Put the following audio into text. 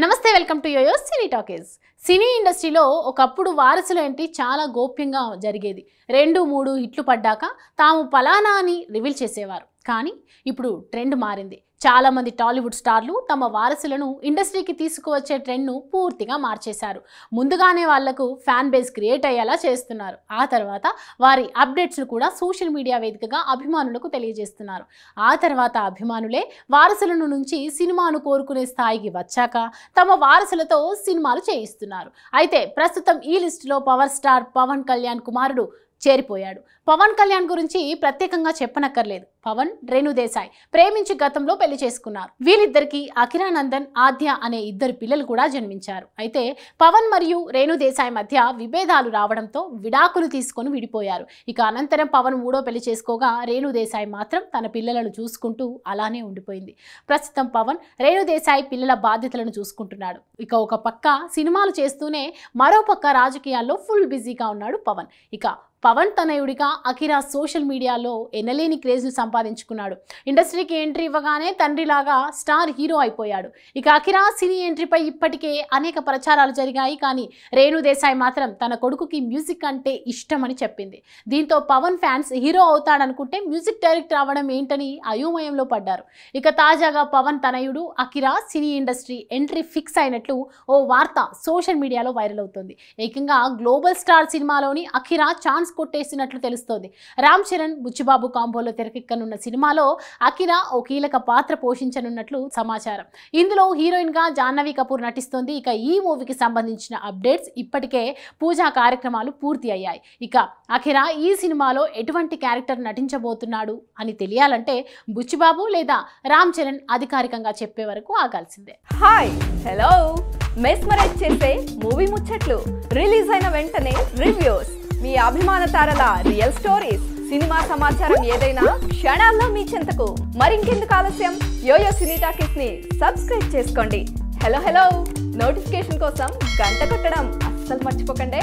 నమస్తే welcome to yoyo cine talkies. Cine ఇండస్ట్రీలో ఒకప్పుడు వారసులు ఏంటి చాలా గోప్యంగా జరిగేది. 2-3 హిట్లు పడ్డాక తాము పలానా అని రివీల్ చేసేవారు. కానీ ఇప్పుడు ట్రెండ్ మారింది. చాలా మంది టాలీవుడ్ స్టార్లు తమ వారసులను ఇండస్ట్రీకి తీసుకువచ్చే ట్రెండ్ను పూర్తిగా మార్చేశారు. ముందుగానే వాళ్లకు ఫ్యాన్ బేస్ క్రియేట్ అయ్యేలా చేస్తున్నారు. ఆ తర్వాత వారి అప్డేట్స్ను కూడా సోషల్ మీడియా వేదికగా అభిమానులకు తెలియజేస్తున్నారు. ఆ తర్వాత అభిమానులే వారసులను నుంచి సినిమాను కోరుకునే స్థాయికి వచ్చాక తమ వారసులతో సినిమాలు చేయిస్తున్నారు. అయితే ప్రస్తుతం ఈ లిస్టులో పవర్ స్టార్ పవన్ కళ్యాణ్ కుమారుడు చేరిపోయాడు. పవన్ కళ్యాణ్ గురించి ప్రత్యేకంగా చెప్పనక్కర్లేదు. పవన్, రేణు దేశాయ్ ప్రేమించి గతంలో పెళ్లి చేసుకున్నారు. వీళ్ళిద్దరికి అకిరా నందన్, ఆద్య అనే 2 పిల్లలు కూడా జన్మించారు. అయితే పవన్ మరియు రేణు దేశాయ్ మధ్య విభేదాలు రావడంతో విడాకులు తీసుకొని విడిపోయారు. ఇక అనంతరం పవన్ 3వ పెళ్లి చేసుకోగా రేణు దేశాయ్ మాత్రం తన పిల్లలను చూసుకుంటూ అలానే ఉండిపోయింది. ప్రస్తుతం పవన్ రేణు దేశాయ్ పిల్లల బాధ్యతలను చూసుకుంటున్నాడు. ఇక ఒక పక్క సినిమాలు చేస్తూనే మరో పక్క రాజకీయాల్లో ఫుల్ బిజీగా ఉన్నాడు పవన్. ఇక పవన్ తనయుడిగా అకిరా సోషల్ మీడియాలో ఎనలేని క్రేజ్ను సంపాదించుకున్నాడు. ఇండస్ట్రీకి ఎంట్రీ ఇవ్వగానే తండ్రిలాగా స్టార్ హీరో అయిపోయాడు. ఇక అకిరా సినీ ఎంట్రీపై ఇప్పటికే అనేక ప్రచారాలు జరిగాయి. కానీ రేణు దేశాయ్ మాత్రం తన కొడుకుకి మ్యూజిక్ అంటే ఇష్టమని చెప్పింది. దీంతో పవన్ ఫ్యాన్స్ హీరో అవుతాడనుకుంటే మ్యూజిక్ డైరెక్టర్ అవ్వడం ఏంటని అయోమయంలో పడ్డారు. ఇక తాజాగా పవన్ తనయుడు Akira cine industry entry fix అయినట్లు ఓ వార్త సోషల్ మీడియాలో వైరల్ అవుతుంది. ఏకంగా గ్లోబల్ స్టార్ సినిమాలోని అకిరా ఛాన్స్ కొట్టేసినట్లు తెలుస్తోంది. రామ్ చరణ్, బుచ్చిబాబు కాంబోలో తెరకెక్కనున్న సినిమాలో అకిరా ఓ కీలక పాత్ర పోషించనున్నట్లు సమాచారం. ఇందులో హీరోయిన్ గా జాహ్నవి కపూర్ నటిస్తోంది. ఇక ఈ మూవీకి సంబంధించిన అప్డేట్స్ ఇప్పటికే పూజా కార్యక్రమాలు పూర్తి అయ్యాయి. ఇక అకిరా ఈ సినిమాలో ఎటువంటి క్యారెక్టర్ నటించబోతున్నాడు అని తెలియాలంటే బుచ్చిబాబు లేదా రామ్ చరణ్ అధికారికంగా చెప్పే వరకు ఆగాల్సిందే. హాయ్, హలో, మెస్మరైజ్ చేసే మూవీ ముచ్చట్లు, రిలీజ్ అయిన వెంటనే రివ్యూస్, మీ అభిమాన తారల రియల్ స్టోరీస్, సినిమా సమాచారం ఏదైనా క్షణాల్లో మీ చెంతకు. మరింకెందుకు ఆలస్యం, యోయో సినీ టాకీస్ ని సబ్స్క్రైబ్ చేసుకోండి. హలో హలో నోటిఫికేషన్ కోసం గంట కొట్టడం అస్సలు మర్చిపోకండి.